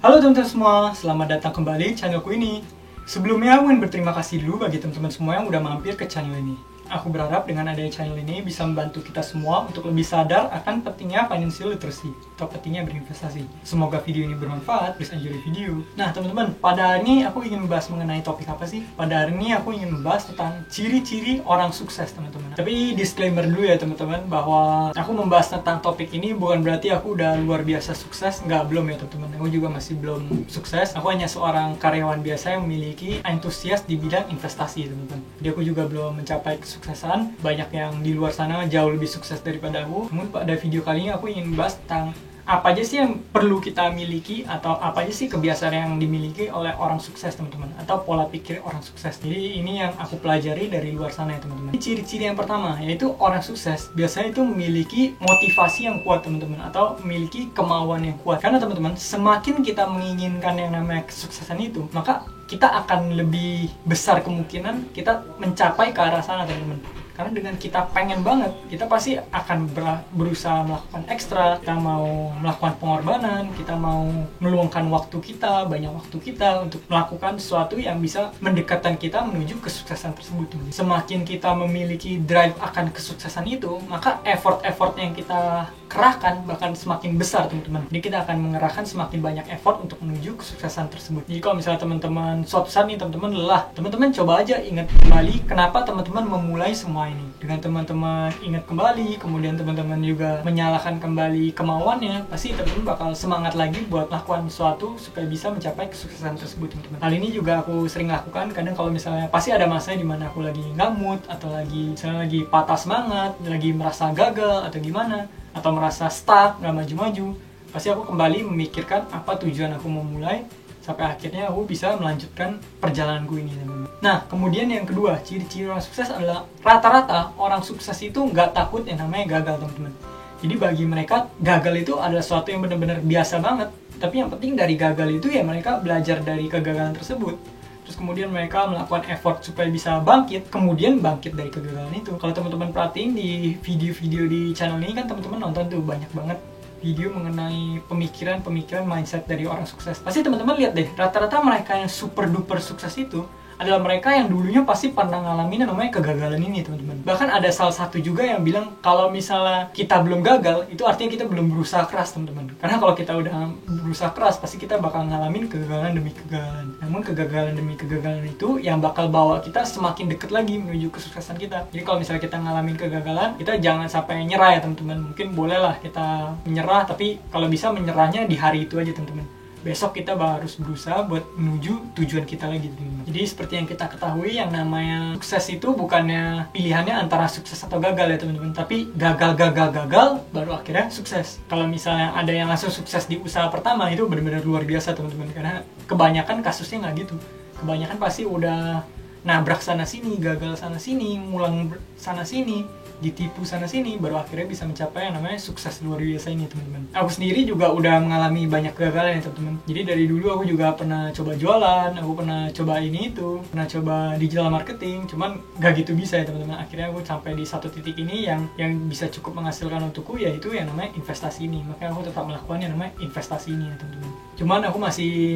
Halo teman-teman semua, selamat datang kembali channelku ini. Sebelumnya aku ingin berterima kasih dulu bagi teman-teman semua yang udah mampir ke channel ini. Aku berharap dengan adanya channel ini bisa membantu kita semua untuk lebih sadar akan pentingnya financial literacy atau pentingnya berinvestasi. Semoga video ini bermanfaat, please enjoy the video. Nah teman-teman, pada hari ini aku ingin membahas mengenai topik apa sih? Pada hari ini aku ingin membahas tentang ciri-ciri orang sukses teman-teman. Tapi disclaimer dulu ya teman-teman, bahwa aku membahas tentang topik ini bukan berarti aku udah luar biasa sukses. Enggak, belum ya teman-teman. Aku juga masih belum sukses. Aku hanya seorang karyawan biasa yang memiliki antusias di bidang investasi teman-teman. Jadi aku juga belum mencapai kesuksesan. Banyak yang di luar sana jauh lebih sukses daripada aku. Namun pada video kali ini aku ingin membahas tentang apa aja sih yang perlu kita miliki atau apa aja sih kebiasaan yang dimiliki oleh orang sukses teman-teman, atau pola pikir orang sukses. Jadi ini yang aku pelajari dari luar sana ya teman-teman. Ciri-ciri yang pertama yaitu orang sukses biasanya itu memiliki motivasi yang kuat teman-teman, atau memiliki kemauan yang kuat. Karena teman-teman, semakin kita menginginkan yang namanya kesuksesan itu, maka kita akan lebih besar kemungkinan kita mencapai ke arah sana teman-teman. Karena dengan kita pengen banget, kita pasti akan berusaha melakukan ekstra, kita mau melakukan pengorbanan, kita mau meluangkan waktu kita, banyak waktu kita untuk melakukan sesuatu yang bisa mendekatkan kita menuju kesuksesan tersebut. Semakin kita memiliki drive akan kesuksesan itu, maka effort-effort yang kita kerahkan bahkan semakin besar teman-teman. Jadi kita akan mengerahkan semakin banyak effort untuk menuju kesuksesan tersebut. Jadi kalau misalnya teman-teman suatu saat nih teman-teman lelah, teman-teman coba aja ingat kembali kenapa teman-teman memulai semua ini. Dengan teman-teman ingat kembali, kemudian teman-teman juga menyalakan kembali kemauannya, pasti teman-teman bakal semangat lagi buat lakukan sesuatu supaya bisa mencapai kesuksesan tersebut teman-teman. Hal ini juga aku sering lakukan. Kadang kalau misalnya pasti ada masa di mana aku lagi nggak mood, atau misalnya lagi patah semangat, lagi merasa gagal atau gimana, atau merasa stuck, nggak maju-maju, pasti aku kembali memikirkan apa tujuan aku memulai, sampai akhirnya aku bisa melanjutkan perjalananku ini teman-teman. Nah kemudian yang kedua, ciri-ciri orang sukses adalah rata-rata orang sukses itu nggak takut yang namanya gagal teman-teman. Jadi bagi mereka gagal itu adalah sesuatu yang benar-benar biasa banget. Tapi yang penting dari gagal itu ya mereka belajar dari kegagalan tersebut. Terus kemudian mereka melakukan effort supaya bisa bangkit, kemudian bangkit dari kegagalan itu. Kalau teman-teman perhatiin di video-video di channel ini kan teman-teman nonton tuh banyak banget video mengenai pemikiran mindset dari orang sukses. Pasti teman-teman lihat deh, rata-rata mereka yang super duper sukses itu adalah mereka yang dulunya pasti pernah ngalamin namanya kegagalan ini teman-teman. Bahkan ada salah satu juga yang bilang kalau misalnya kita belum gagal, itu artinya kita belum berusaha keras teman-teman. Karena kalau kita udah berusaha keras, pasti kita bakal ngalamin kegagalan demi kegagalan. Namun kegagalan demi kegagalan itu yang bakal bawa kita semakin deket lagi menuju kesuksesan kita. Jadi kalau misalnya kita ngalamin kegagalan, kita jangan sampai nyerah ya teman-teman. Mungkin bolehlah kita menyerah, tapi kalau bisa menyerahnya di hari itu aja teman-teman. Besok kita harus berusaha buat menuju tujuan kita lagi teman-teman. Jadi seperti yang kita ketahui, yang namanya sukses itu bukannya pilihannya antara sukses atau gagal ya teman-teman, tapi gagal baru akhirnya sukses. Kalau misalnya ada yang langsung sukses di usaha pertama, itu benar-benar luar biasa teman-teman, karena kebanyakan kasusnya nggak gitu. Kebanyakan pasti udah nabrak sana sini, gagal sana sini, ngulang sana sini, ditipu sana sini, baru akhirnya bisa mencapai yang namanya sukses luar biasa ini teman-teman. Aku sendiri juga udah mengalami banyak kegagalan ya teman-teman. Jadi dari dulu aku juga pernah coba jualan, aku pernah coba ini itu, pernah coba digital marketing, cuman gak gitu bisa ya teman-teman. Akhirnya aku sampai di satu titik ini yang bisa cukup menghasilkan untukku, yaitu yang namanya investasi ini. Makanya aku tetap melakukan yang namanya investasi ini ya teman-teman. Cuman aku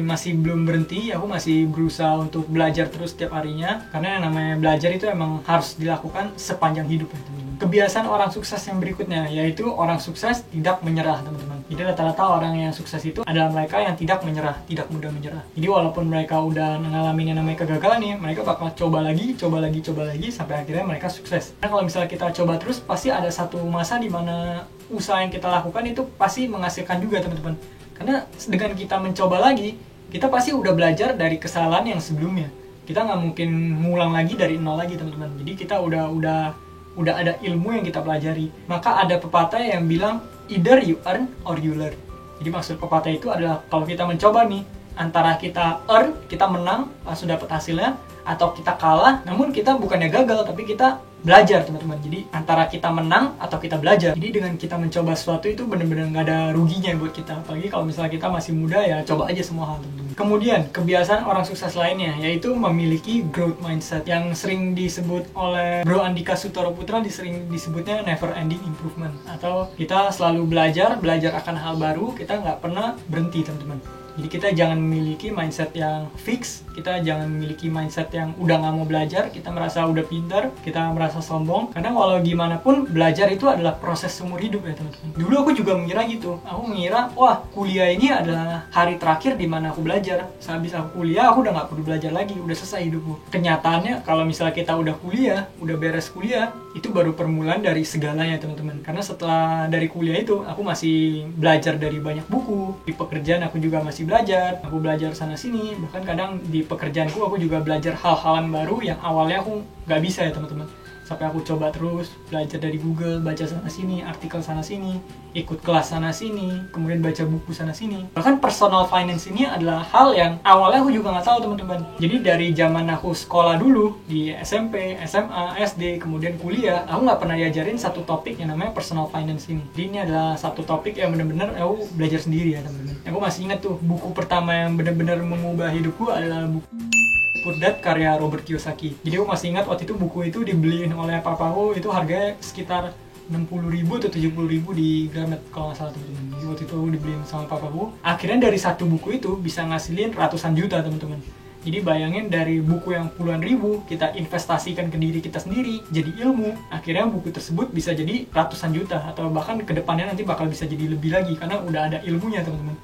masih belum berhenti, aku masih berusaha untuk belajar terus setiap harinya, karena yang namanya belajar itu emang harus dilakukan sepanjang hidup ya teman-teman. Kebiasaan orang sukses yang berikutnya yaitu orang sukses tidak menyerah teman-teman. Jadi rata-rata orang yang sukses itu adalah mereka yang tidak menyerah, tidak mudah menyerah. Jadi walaupun mereka udah mengalami yang namanya kegagalan nih, mereka bakal coba lagi sampai akhirnya mereka sukses. Nah kalau misalnya kita coba terus, pasti ada satu masa di mana usaha yang kita lakukan itu pasti menghasilkan juga teman-teman. Karena dengan kita mencoba lagi, kita pasti udah belajar dari kesalahan yang sebelumnya. Kita nggak mungkin ngulang lagi dari nol lagi teman-teman. Jadi kita udah ada ilmu yang kita pelajari. Maka ada pepatah yang bilang either you earn or you learn. Jadi maksud pepatah itu adalah kalau kita mencoba nih, antara kita earn, kita menang langsung dapat hasilnya, atau kita kalah namun kita bukannya gagal tapi kita belajar teman-teman. Jadi antara kita menang atau kita belajar. Jadi dengan kita mencoba sesuatu itu benar-benar nggak ada ruginya buat kita. Apalagi kalau misalnya kita masih muda, ya coba aja semua hal teman-teman. Kemudian kebiasaan orang sukses lainnya yaitu memiliki growth mindset, yang sering disebut oleh Bro Andika Sutoroputra, sering disebutnya never ending improvement, atau kita selalu belajar akan hal baru, kita nggak pernah berhenti teman-teman. Jadi kita jangan memiliki mindset yang fix, kita jangan memiliki mindset yang udah nggak mau belajar, kita merasa udah pintar, kita merasa sombong. Karena walau gimana pun belajar itu adalah proses seumur hidup ya teman-teman. Dulu aku juga mengira gitu, aku mengira wah kuliah ini adalah hari terakhir di mana aku belajar. Sehabis aku kuliah aku udah nggak perlu belajar lagi, udah selesai hidupku. Kenyataannya kalau misalnya kita udah kuliah, udah beres kuliah, itu baru permulaan dari segalanya teman-teman. Karena setelah dari kuliah itu aku masih belajar dari banyak buku, di pekerjaan aku juga masih belajar, aku belajar sana sini, bahkan kadang di pekerjaanku aku juga belajar hal-hal yang baru yang awalnya aku nggak bisa ya teman-teman. Sampai aku coba terus belajar dari Google, baca sana sini, artikel sana sini, ikut kelas sana sini, kemudian baca buku sana sini. Bahkan personal finance ini adalah hal yang awalnya aku juga nggak tahu teman-teman. Jadi dari zaman aku sekolah dulu di SMP, SMA, SD, kemudian kuliah, aku nggak pernah diajarin satu topik yang namanya personal finance ini. Jadi ini adalah satu topik yang benar-benar aku belajar sendiri ya teman-teman. Aku masih ingat tuh buku pertama yang benar-benar mengubah hidupku adalah buku Poor Dad karya Robert Kiyosaki. Jadi aku masih ingat waktu itu buku itu dibeliin oleh papaku, itu harganya sekitar 60.000 atau 70.000 di Gramet kalau nggak salah teman-teman. Jadi waktu itu aku dibeliin sama papaku. Akhirnya dari satu buku itu bisa ngasilin ratusan juta teman-teman. Jadi bayangin dari buku yang puluhan ribu kita investasikan ke diri kita sendiri jadi ilmu, akhirnya buku tersebut bisa jadi ratusan juta atau bahkan kedepannya nanti bakal bisa jadi lebih lagi karena udah ada ilmunya teman-teman.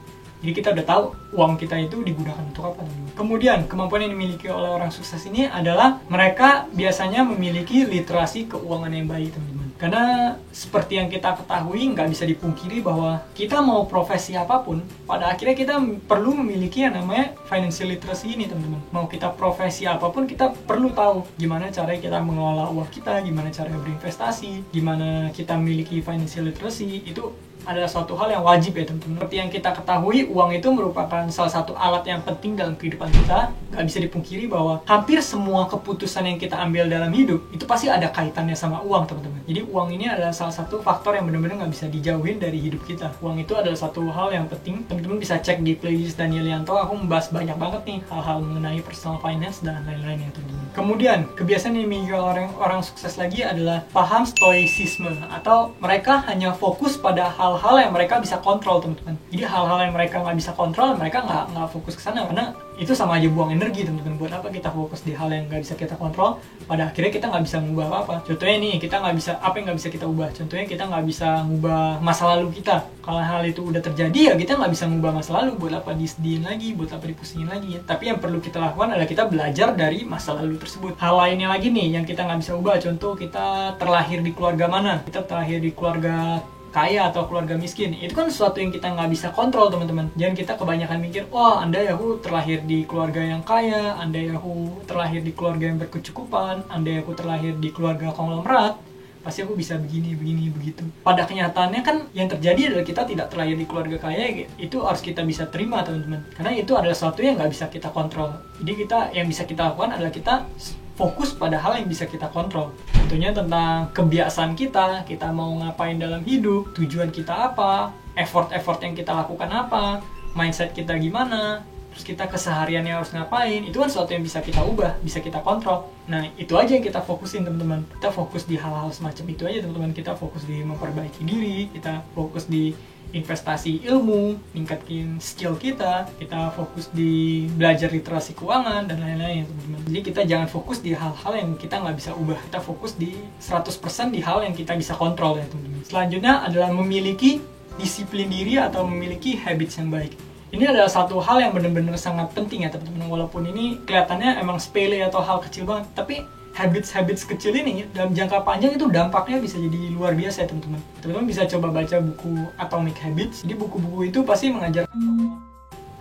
Jadi kita udah tahu uang kita itu digunakan untuk apa. Kemudian kemampuan yang dimiliki oleh orang sukses ini adalah mereka biasanya memiliki literasi keuangan yang baik teman-teman. Karena seperti yang kita ketahui nggak bisa dipungkiri bahwa kita mau profesi apapun, pada akhirnya kita perlu memiliki yang namanya financial literacy ini teman-teman. Mau kita profesi apapun kita perlu tahu gimana cara kita mengelola uang kita, gimana cara berinvestasi, gimana kita memiliki financial literacy, itu adalah suatu hal yang wajib ya teman-teman. Seperti yang kita ketahui, uang itu merupakan salah satu alat yang penting dalam kehidupan kita. Gak bisa dipungkiri bahwa hampir semua keputusan yang kita ambil dalam hidup itu pasti ada kaitannya sama uang teman-teman. Jadi uang ini adalah salah satu faktor yang benar-benar gak bisa dijauhin dari hidup kita. Uang itu adalah satu hal yang penting. Teman-teman bisa cek di playlist Daniel Yanto, aku membahas banyak banget nih hal-hal mengenai personal finance dan lain-lain ya teman-teman. Kemudian kebiasaan yang dimiliki orang sukses lagi adalah paham stoicisme, atau mereka hanya fokus pada hal-hal yang mereka bisa kontrol teman-teman. Jadi hal-hal yang mereka nggak bisa kontrol, mereka nggak fokus ke sana karena itu sama aja buang energi teman-teman. Buat apa kita fokus di hal yang nggak bisa kita kontrol? Pada akhirnya kita nggak bisa mengubah apa-apa. Contohnya nih, kita nggak bisa apa yang nggak bisa kita ubah. Contohnya kita nggak bisa mengubah masa lalu kita. Kalau hal itu udah terjadi ya kita nggak bisa mengubah masa lalu. Buat apa disedihin lagi? Buat apa dipusingin lagi? Tapi yang perlu kita lakukan adalah kita belajar dari masa lalu tersebut. Hal lainnya lagi nih yang kita nggak bisa ubah. Contoh kita terlahir di keluarga mana? Kita terlahir di keluarga kaya atau keluarga miskin, itu kan sesuatu yang kita nggak bisa kontrol teman-teman. Jangan kita kebanyakan mikir, wah andai aku terlahir di keluarga yang kaya, andai aku terlahir di keluarga yang berkecukupan, andai aku terlahir di keluarga konglomerat, pasti aku bisa begini, begitu. Pada kenyataannya kan yang terjadi adalah kita tidak terlahir di keluarga kaya, itu harus kita bisa terima teman-teman. Karena itu adalah sesuatu yang nggak bisa kita kontrol. Jadi yang bisa kita lakukan adalah kita fokus pada hal yang bisa kita kontrol. Tentunya tentang kebiasaan kita mau ngapain dalam hidup, tujuan kita apa, effort yang kita lakukan apa, mindset kita gimana, terus kita kesehariannya harus ngapain, itu kan sesuatu yang bisa kita ubah, bisa kita kontrol. Nah, itu aja yang kita fokusin teman-teman. Kita fokus di hal-hal semacam itu aja teman-teman. Kita fokus di memperbaiki diri, kita fokus di investasi ilmu, ningkatin skill kita fokus di belajar literasi keuangan dan lain-lain teman-teman. Jadi kita jangan fokus di hal-hal yang kita nggak bisa ubah, kita fokus di 100% di hal yang kita bisa kontrol ya teman-teman. Selanjutnya adalah memiliki disiplin diri atau memiliki habits yang baik. Ini adalah satu hal yang benar-benar sangat penting ya teman-teman. Walaupun ini kelihatannya emang sepele atau hal kecil banget, tapi habits kecil ini dalam jangka panjang itu dampaknya bisa jadi luar biasa ya teman-teman. Teman-teman bisa coba baca buku Atomic Habits. Jadi buku-buku itu pasti mengajar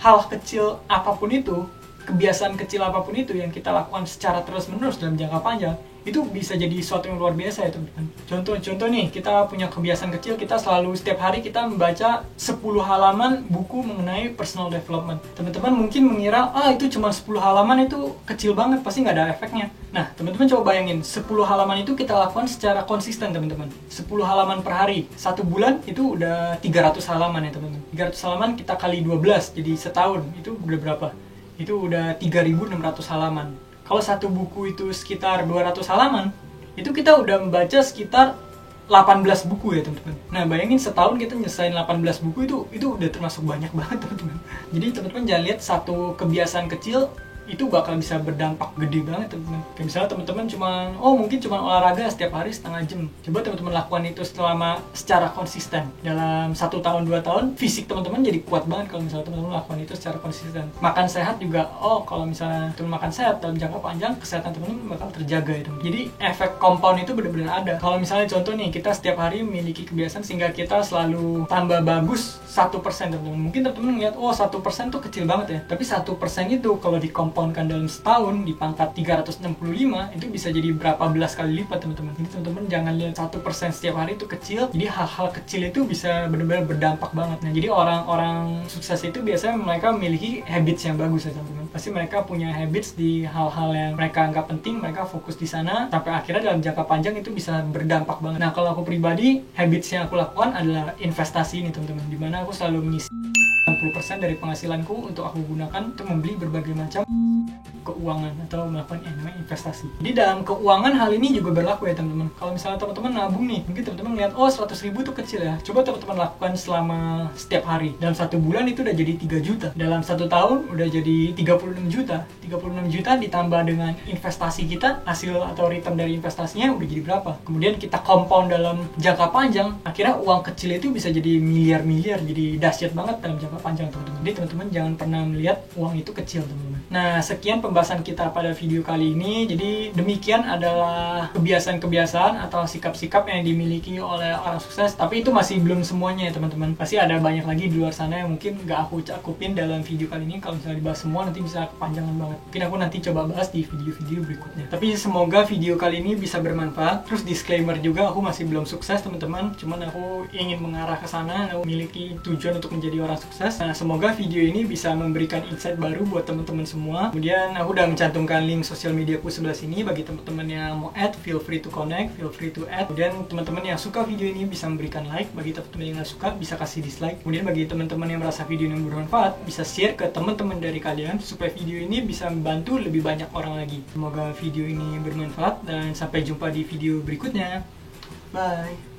hal kecil apapun itu, kebiasaan kecil apapun itu yang kita lakukan secara terus-menerus dalam jangka panjang, itu bisa jadi sesuatu yang luar biasa ya teman-teman. Contoh nih, kita punya kebiasaan kecil, kita selalu setiap hari kita membaca 10 halaman buku mengenai personal development. Teman-teman mungkin mengira, itu cuma 10 halaman itu kecil banget, pasti nggak ada efeknya. Nah, teman-teman coba bayangin, 10 halaman itu kita lakukan secara konsisten teman-teman. 10 halaman per hari, 1 bulan itu udah 300 halaman ya teman-teman. 300 halaman kita kali 12, jadi setahun, itu udah berapa? Itu udah 3.600 halaman. Kalau satu buku itu sekitar 200 halaman, itu kita udah membaca sekitar 18 buku ya teman-teman. Nah bayangin setahun kita nyesain 18 buku itu udah termasuk banyak banget teman-teman. Jadi teman-teman jangan lihat satu kebiasaan kecil itu bakal bisa berdampak gede banget teman-teman. Kayak misalnya teman-teman mungkin cuma olahraga setiap hari setengah jam. Coba teman-teman lakukan itu secara konsisten. Dalam 1 tahun 2 tahun fisik teman-teman jadi kuat banget kalau misalnya teman-teman lakukan itu secara konsisten. Makan sehat juga, kalau misalnya teman makan sehat dalam jangka panjang kesehatan teman-teman bakal terjaga itu. Jadi efek compound itu benar-benar ada. Kalau misalnya contoh nih, kita setiap hari memiliki kebiasaan sehingga kita selalu tambah bagus 1% teman-teman. Mungkin teman-teman ngeliat 1% tuh kecil banget ya. Tapi 1% itu kalau compoundkan dalam setahun di pangkat 365 itu bisa jadi berapa belas kali lipat teman-teman. Jadi teman-teman jangan lihat 1% setiap hari itu kecil. Jadi hal-hal kecil itu bisa benar-benar berdampak banget. Nah jadi orang-orang sukses itu biasanya mereka memiliki habits yang bagus ya teman-teman. Pasti mereka punya habits di hal-hal yang mereka anggap penting, mereka fokus di sana sampai akhirnya dalam jangka panjang itu bisa berdampak banget. Nah kalau aku pribadi, habits yang aku lakukan adalah investasi ini teman-teman, dimana aku selalu mengisi 60% dari penghasilanku untuk aku gunakan untuk membeli berbagai macam keuangan atau melakukan yang namanya investasi. Jadi dalam keuangan hal ini juga berlaku ya teman-teman. Kalau misalnya teman-teman nabung nih, mungkin teman-teman lihat 100.000 itu kecil ya. Coba teman-teman lakukan selama setiap hari. Dalam 1 bulan itu udah jadi 3 juta. Dalam 1 tahun udah jadi 36 juta. 36 juta ditambah dengan investasi kita, hasil atau return dari investasinya udah jadi berapa? Kemudian kita compound dalam jangka panjang, akhirnya uang kecil itu bisa jadi miliar-miliar, jadi dahsyat banget dalam jangka panjang teman-teman. Jadi teman-teman jangan pernah melihat uang itu kecil teman-teman. Nah sekian pembahasan kita pada video kali ini. Jadi demikian adalah kebiasaan-kebiasaan atau sikap-sikap yang dimiliki oleh orang sukses. Tapi itu masih belum semuanya ya teman-teman. Pasti ada banyak lagi di luar sana yang mungkin gak aku cakupin dalam video kali ini. Kalau misalnya dibahas semua nanti bisa kepanjangan banget. Mungkin aku nanti coba bahas di video-video berikutnya. Tapi semoga video kali ini bisa bermanfaat. Terus disclaimer juga, aku masih belum sukses teman-teman. Cuman aku ingin mengarah ke sana. Aku memiliki tujuan untuk menjadi orang sukses. Nah semoga video ini bisa memberikan insight baru buat teman-teman semua. Kemudian aku udah mencantumkan link sosial mediaku sebelah sini. Bagi teman-teman yang mau add, feel free to connect, feel free to add. Kemudian teman-teman yang suka video ini bisa memberikan like. Bagi teman-teman yang nggak suka bisa kasih dislike. Kemudian bagi teman-teman yang merasa video ini bermanfaat, bisa share ke teman-teman dari kalian supaya video ini bisa membantu lebih banyak orang lagi. Semoga video ini bermanfaat dan sampai jumpa di video berikutnya. Bye.